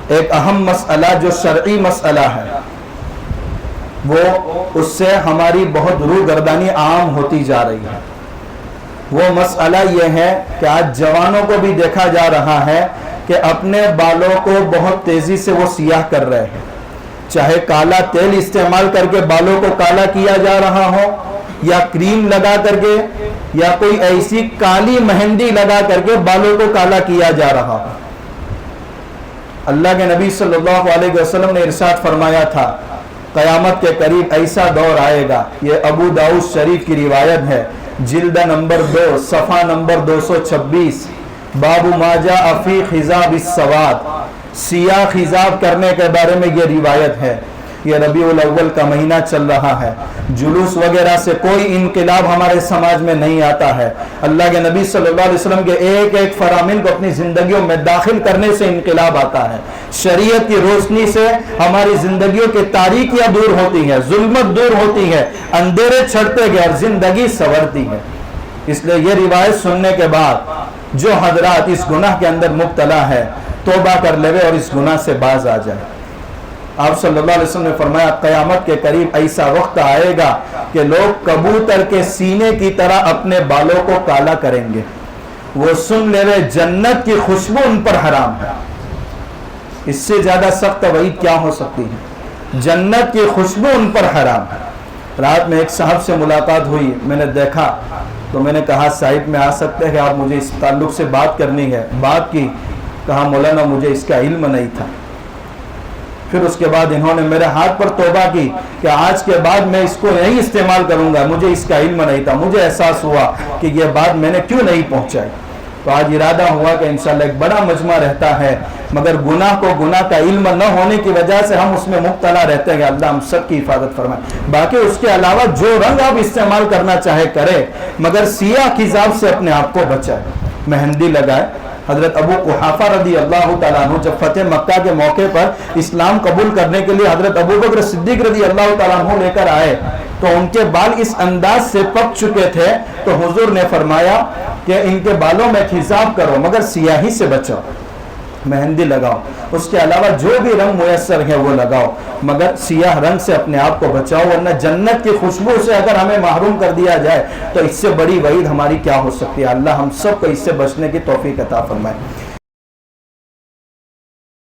ایک اہم مسئلہ جو شرعی مسئلہ ہے وہ اس سے ہماری بہت روگردانی عام ہوتی جا رہی ہے. وہ مسئلہ یہ ہے کہ آج جوانوں کو بھی دیکھا جا رہا ہے کہ اپنے بالوں کو بہت تیزی سے وہ سیاہ کر رہے ہیں. چاہے کالا تیل استعمال کر کے بالوں کو کالا کیا جا رہا ہو, یا کریم لگا کر کے, یا کوئی ایسی کالی مہندی لگا کر کے بالوں کو کالا کیا جا رہا ہو. اللہ کے نبی صلی اللہ علیہ وسلم نے ارشاد فرمایا تھا قیامت کے قریب ایسا دور آئے گا. یہ ابو داؤد شریف کی روایت ہے, جلد نمبر 2 صفحہ نمبر 226, باب ما جاء فی خضاب السواد, سیاہ خضاب کرنے کے بارے میں یہ روایت ہے. یہ ربیع الاول کا مہینہ چل رہا ہے, جلوس وغیرہ سے کوئی انقلاب ہمارے سماج میں نہیں آتا ہے. اللہ کے نبی صلی اللہ علیہ وسلم کے ایک ایک فرامین کو اپنی زندگیوں میں داخل کرنے سے انقلاب آتا ہے. شریعت کی روشنی سے ہماری زندگیوں کی تاریکیاں دور ہوتی ہے, ظلمت دور ہوتی ہے, اندھیرے چھڑتے گئے اور زندگی سنورتی ہے. اس لیے یہ روایت سننے کے بعد جو حضرات اس گناہ کے اندر مبتلا ہے توبہ کر لے اور اس گناہ سے باز آ جائے. آپ صلی اللہ علیہ وسلم نے فرمایا قیامت کے قریب ایسا وقت آئے گا کہ لوگ کبوتر کے سینے کی طرح اپنے بالوں کو کالا کریں گے. وہ سن لے رہے جنت کی خوشبو ان پر حرام ہے. اس سے زیادہ سخت وعید کیا ہو سکتی ہے؟ جنت کی خوشبو ان پر حرام ہے. رات میں ایک صاحب سے ملاقات ہوئی, میں نے دیکھا تو میں نے کہا صاحب میں آ سکتے ہیں, آپ مجھے اس تعلق سے بات کرنی ہے. بات کی, کہا مولانا مجھے اس کا علم نہیں تھا. پھر اس کے بعد انہوں نے میرے ہاتھ پر توبہ کی کہ آج کے بعد میں اس کو نہیں استعمال کروں گا, مجھے اس کا علم نہیں تھا. مجھے احساس ہوا کہ یہ بات میں نے کیوں نہیں پہنچائی. تو آج ارادہ ہوا کہ انشاءاللہ ایک بڑا مجمع رہتا ہے, مگر گناہ کو گناہ کا علم نہ ہونے کی وجہ سے ہم اس میں مبتلا رہتے ہیں. اللہ ہم سب کی حفاظت فرمائے. باقی اس کے علاوہ جو رنگ آپ استعمال کرنا چاہے کرے, مگر سیاہ خضاب سے اپنے آپ کو بچائے. مہندی لگائے. حضرت ابو قحافہ رضی اللہ تعالیٰ عنہ جب فتح مکہ کے موقع پر اسلام قبول کرنے کے لیے حضرت ابو بکر صدیق رضی اللہ تعالیٰ عنہ لے کر آئے تو ان کے بال اس انداز سے پک چکے تھے, تو حضور نے فرمایا کہ ان کے بالوں میں خضاب کرو مگر سیاہی سے بچاؤ, مہندی لگاؤ, اس کے علاوہ جو بھی رنگ میسر ہے وہ لگاؤ, مگر سیاہ رنگ سے اپنے آپ کو بچاؤ, ورنہ جنت کی خوشبو سے اگر ہمیں محروم کر دیا جائے تو اس سے بڑی وعید ہماری کیا ہو سکتی ہے. اللہ ہم سب کو اس سے بچنے کی توفیق عطا فرمائے.